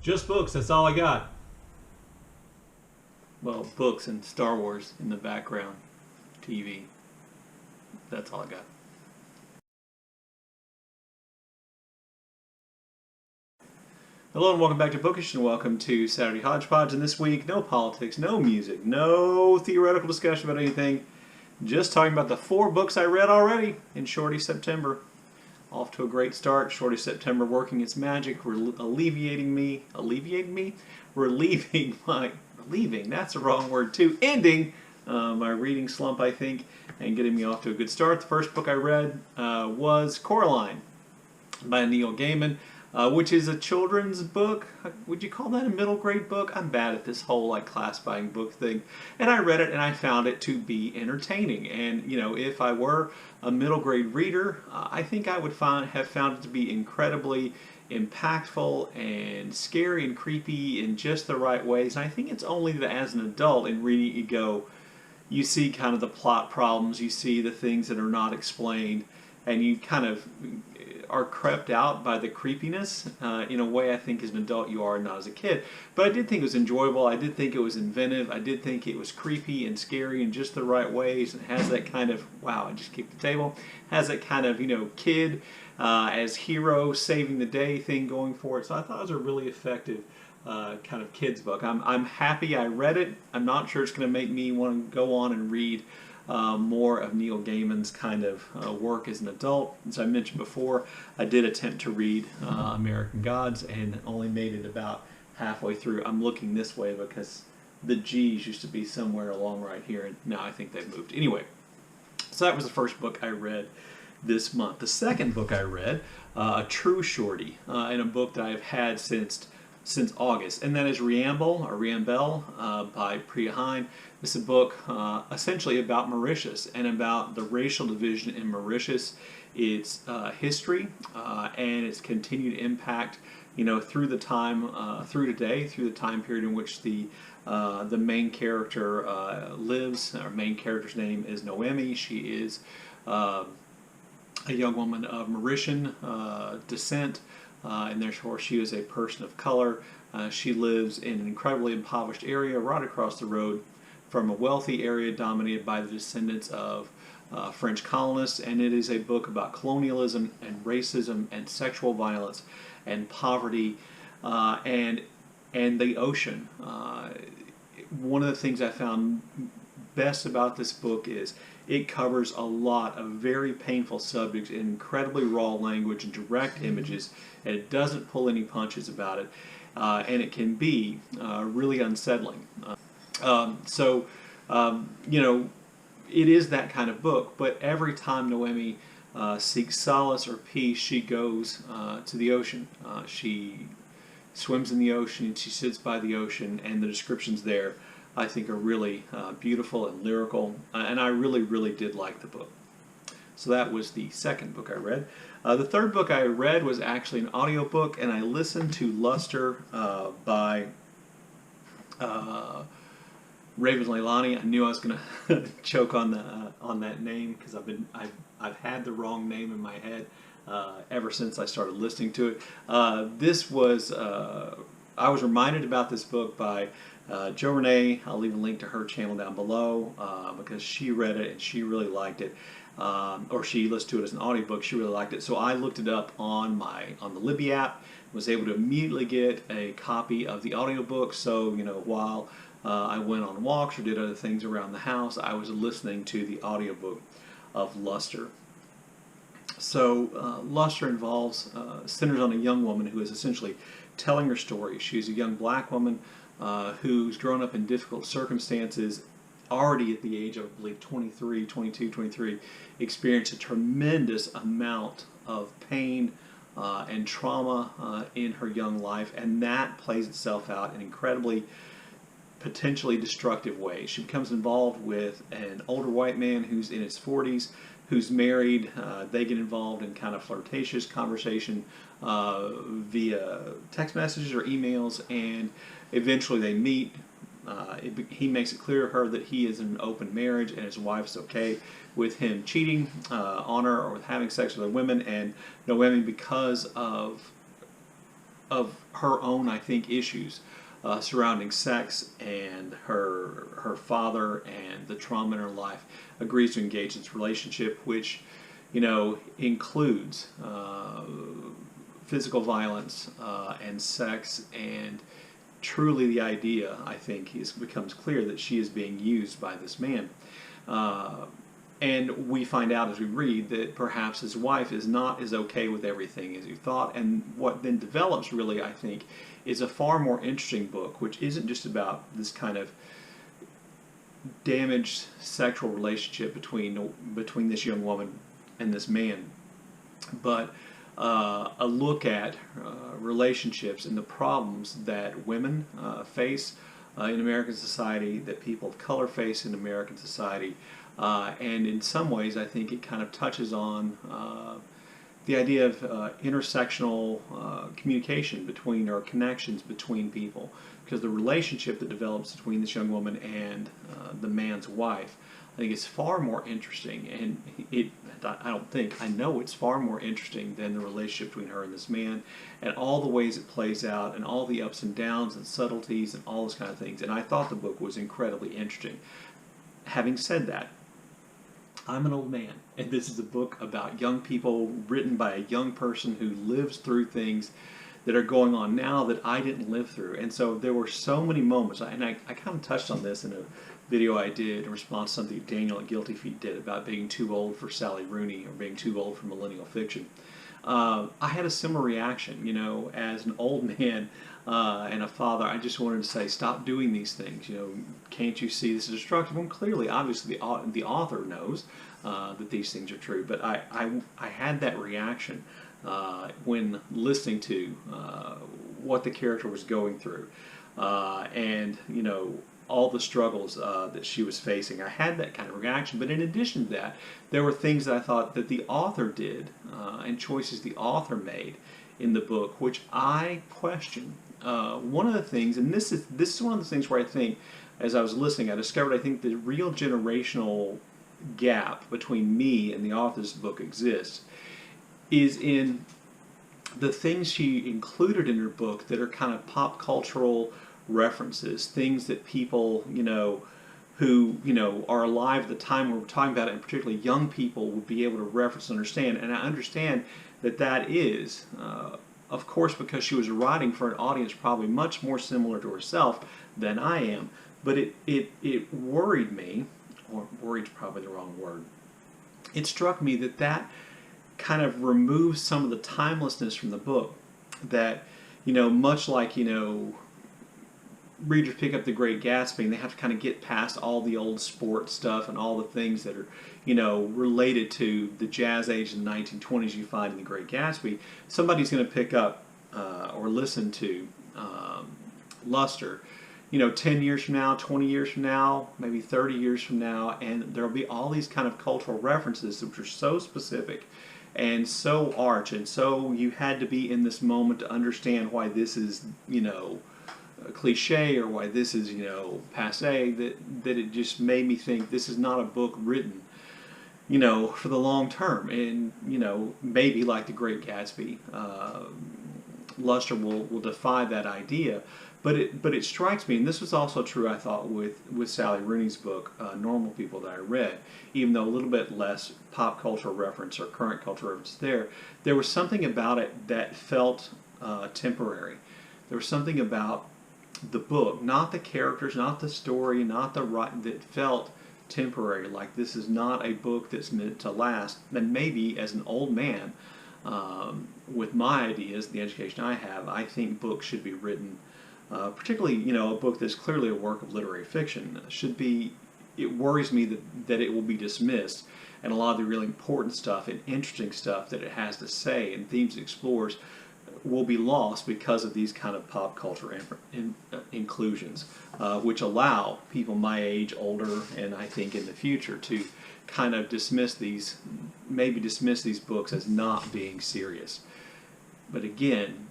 Just books, that's all I got. Well, books and Star Wars in the background. TV. That's all I got. Hello and welcome back to Bookish and welcome to Saturday Hodgepodge. And this week, no politics, no music, no theoretical discussion about anything. Just talking about the 4 books I read already in Shorty September. Off to a great start. Shorty September working its magic, relieving that's the wrong word too, ending my reading slump, I think, and getting me off to a good start. The first book I read was Coraline by Neil Gaiman, which is a children's book. Would you call that a middle grade book? I'm bad at this whole classifying book thing. And I read it and I found it to be entertaining. And if I were a middle grade reader, I think I would have found it to be incredibly impactful and scary and creepy in just the right ways. And I think it's only that as an adult in reading it you see kind of the plot problems, you see the things that are not explained, and you kind of are crept out by the creepiness in a way I think as an adult you are, not as a kid. But I did think it was enjoyable. I did think it was inventive. I did think it was creepy and scary in just the right ways, and has that kind of, wow, I just kicked the table, has that kind of, kid as hero saving the day thing going for it. So I thought it was a really effective kind of kids book. I'm happy I read it. I'm not sure it's going to make me want to go on and read more of Neil Gaiman's kind of work as an adult. As I mentioned before, I did attempt to read American Gods and only made it about halfway through. I'm looking this way because the G's used to be somewhere along right here, and now I think they've moved. Anyway, so that was the first book I read this month. The second book I read, a true shorty, and a book that I've had since August, and that is Riambel by Prya Hein. This is a book essentially about Mauritius and about the racial division in Mauritius, its history, and its continued impact, through the time, through today, through the time period in which the main character lives. Our main character's name is Noemi. She is a young woman of Mauritian descent. And therefore she is a person of color. She lives in an incredibly impoverished area right across the road from a wealthy area dominated by the descendants of French colonists, and it is a book about colonialism and racism and sexual violence and poverty and the ocean. One of the things I found best about this book is it covers a lot of very painful subjects in incredibly raw language and direct images, and it doesn't pull any punches about it, and it can be really unsettling. It is that kind of book, but every time Noemi seeks solace or peace, she goes to the ocean. She swims in the ocean, and she sits by the ocean, and the descriptions there I think are really beautiful and lyrical, and I really, really did like the book. So that was the second book I read. The third book I read was actually an audiobook, and I listened to Luster by Raven Leilani. I knew I was going to choke on that name because I've had the wrong name in my head ever since I started listening to it. I was reminded about this book by Jo Renee. I'll leave a link to her channel down below because she read it and she really liked it, or she listened to it as an audiobook. She really liked it, so I looked it up on the Libby app. Was able to immediately get a copy of the audiobook. So while I went on walks or did other things around the house, I was listening to the audiobook of Luster. So Luster centers on a young woman who is essentially telling her story. She's a young black woman who's grown up in difficult circumstances, already at the age of, I believe, 23, experienced a tremendous amount of pain and trauma in her young life, and that plays itself out in incredibly potentially destructive ways. She becomes involved with an older white man who's in his 40s, who's married. They get involved in kind of flirtatious conversation via text messages or emails, and eventually they meet. He makes it clear to her that he is in an open marriage and his wife's okay with him cheating on her or with having sex with other women, and Noemi, because of her own, I think, issues surrounding sex and her father and the trauma in her life, agrees to engage in this relationship, which, you know, includes physical violence and sex, and truly the idea, I think, becomes clear that she is being used by this man. And we find out as we read that perhaps his wife is not as okay with everything as he thought, and what then develops really, I think, is a far more interesting book, which isn't just about this kind of damaged sexual relationship between this young woman and this man, but a look at relationships and the problems that women face in American society, that people of color face in American society, and in some ways I think it kind of touches on the idea of intersectional communication between, or connections between people, because the relationship that develops between this young woman and the man's wife, I think it's far more interesting, and I know it's far more interesting than the relationship between her and this man, and all the ways it plays out, and all the ups and downs and subtleties and all those kind of things. And I thought the book was incredibly interesting. Having said that, I'm an old man, and this is a book about young people, written by a young person who lives through things that are going on now that I didn't live through. And so there were so many moments, and I kind of touched on this in a video I did in response to something Daniel at Guilty Feet did about being too old for Sally Rooney, or being too old for millennial fiction. I had a similar reaction, you know, as an old man and a father. I just wanted to say, stop doing these things. You know, can't you see this is destructive? Well, clearly, obviously, the author knows that these things are true. But I had that reaction when listening to what the character was going through, and, you know, all the struggles that she was facing. I had that kind of reaction. But in addition to that, there were things that I thought that the author did, and choices the author made in the book, which I question. One of the things, and this is one of the things where I think, as I was listening, I discovered, I think, the real generational gap between me and the author's book exists, is in the things she included in her book that are kind of pop cultural references, things that people, you know, who, you know, are alive at the time we're talking about it, and particularly young people, would be able to reference and understand. And I understand that that is, of course, because she was writing for an audience probably much more similar to herself than I am. But it worried me, or worried is probably the wrong word. It struck me that that kind of removes some of the timelessness from the book. That, you know, much like, you know, readers pick up The Great Gatsby and they have to kind of get past all the old sports stuff and all the things that are, you know, related to the jazz age in the 1920s you find in The Great Gatsby. Somebody's going to pick up or listen to Luster, you know, 10 years from now, 20 years from now, maybe 30 years from now, and there'll be all these kind of cultural references which are so specific and so arch, and so you had to be in this moment to understand why this is, you know, a cliche, or why this is, you know, passe, that it just made me think this is not a book written, you know, for the long term. And, you know, maybe like The Great Gatsby, Luster will defy that idea. But it strikes me, and this was also true, I thought, with Sally Rooney's book, Normal People, that I read, even though a little bit less pop cultural reference or current cultural reference there was something about it that felt temporary. There was something about the book, not the characters, not the story, not the right, that felt temporary. Like, this is not a book that's meant to last. And maybe as an old man, with my ideas, the education I have, I think books should be written, particularly, you know, a book that's clearly a work of literary fiction, should be. It worries me that it will be dismissed, and a lot of the really important stuff and interesting stuff that it has to say and themes it explores will be lost because of these kind of pop culture inclusions, which allow people my age, older, and I think in the future, to kind of dismiss these books as not being serious. But again,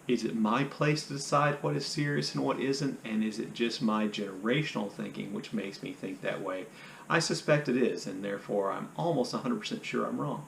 is it my place to decide what is serious and what isn't? And is it just my generational thinking which makes me think that way? I suspect it is, and therefore I'm almost 100% sure I'm wrong.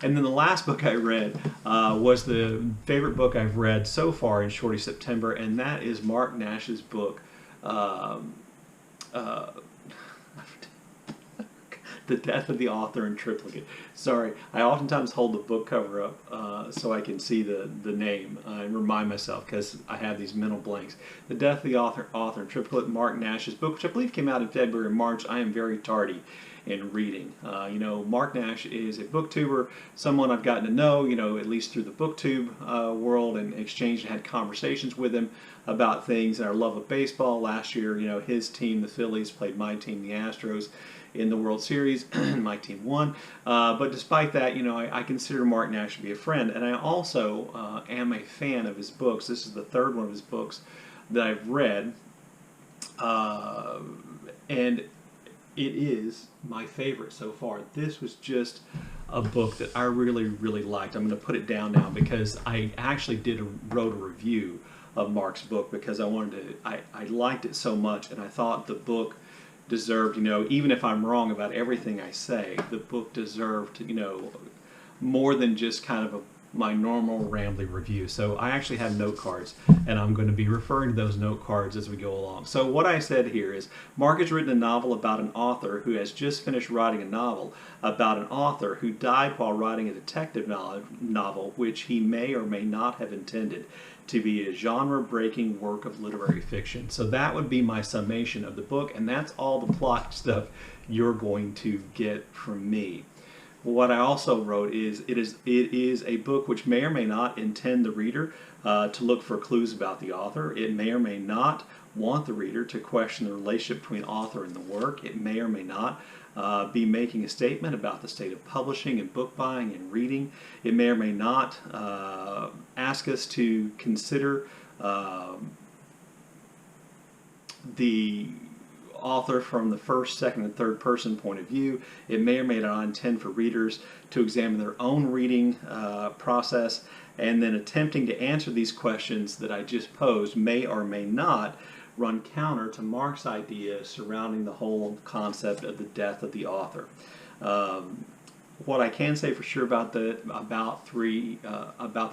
And then the last book I read was the favorite book I've read so far in Shorty September, and that is Marc Nash's book, The Death of the Author in Triplicate. Sorry, I oftentimes hold the book cover up so I can see the name and remind myself, because I have these mental blanks. The Death of the Author in Triplicate, Marc Nash's book, which I believe came out in February or March. I am very tardy in reading. You know, Marc Nash is a booktuber, someone I've gotten to know, you know, at least through the booktube world, and exchanged and had conversations with him about things and our love of baseball. Last year, you know, his team, the Phillies, played my team, the Astros, in the World Series. My team won. But despite that, you know, I consider Marc Nash to be a friend, and I also am a fan of his books. This is the third one of his books that I've read, and it is my favorite so far. This was just a book that I really, really liked. I'm going to put it down now because I actually wrote a review of Marc's book because I liked it so much, and I thought the book deserved, you know, even if I'm wrong about everything I say, the book deserved, you know, more than just kind of my normal rambly review. So I actually have note cards, and I'm going to be referring to those note cards as we go along. So what I said here is, Marc has written a novel about an author who has just finished writing a novel about an author who died while writing a detective novel, which he may or may not have intended to be a genre-breaking work of literary fiction. So that would be my summation of the book, and that's all the plot stuff you're going to get from me. What I also wrote is it is a book which may or may not intend the reader to look for clues about the author. It may or may not want the reader to question the relationship between author and the work. It may or may not be making a statement about the state of publishing and book buying and reading. It may or may not ask us to consider the author from the first, second, and third person point of view. It may or may not intend for readers to examine their own reading process, and then attempting to answer these questions that I just posed may or may not run counter to Marc's idea surrounding the whole concept of the death of the author. What I can say for sure about the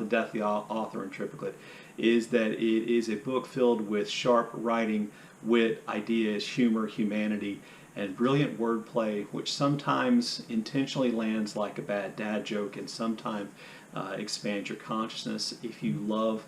death of the author in Triplicate is that it is a book filled with sharp writing, wit, ideas, humor, humanity, and brilliant wordplay, which sometimes intentionally lands like a bad dad joke and sometimes expands your consciousness. If you love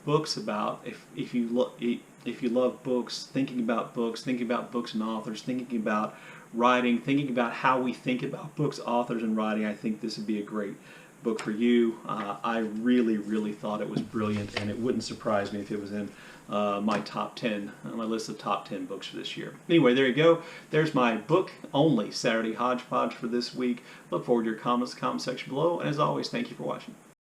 books about, if you love books, thinking about books and authors, thinking about writing, thinking about how we think about books, authors, and writing, I think this would be a great book for you. I really, really thought it was brilliant, and it wouldn't surprise me if it was in my top 10, my list of top 10 books for this year. Anyway, there you go. There's my book-only Saturday Hodgepodge for this week. Look forward to your comments in the comment section below, and as always, thank you for watching.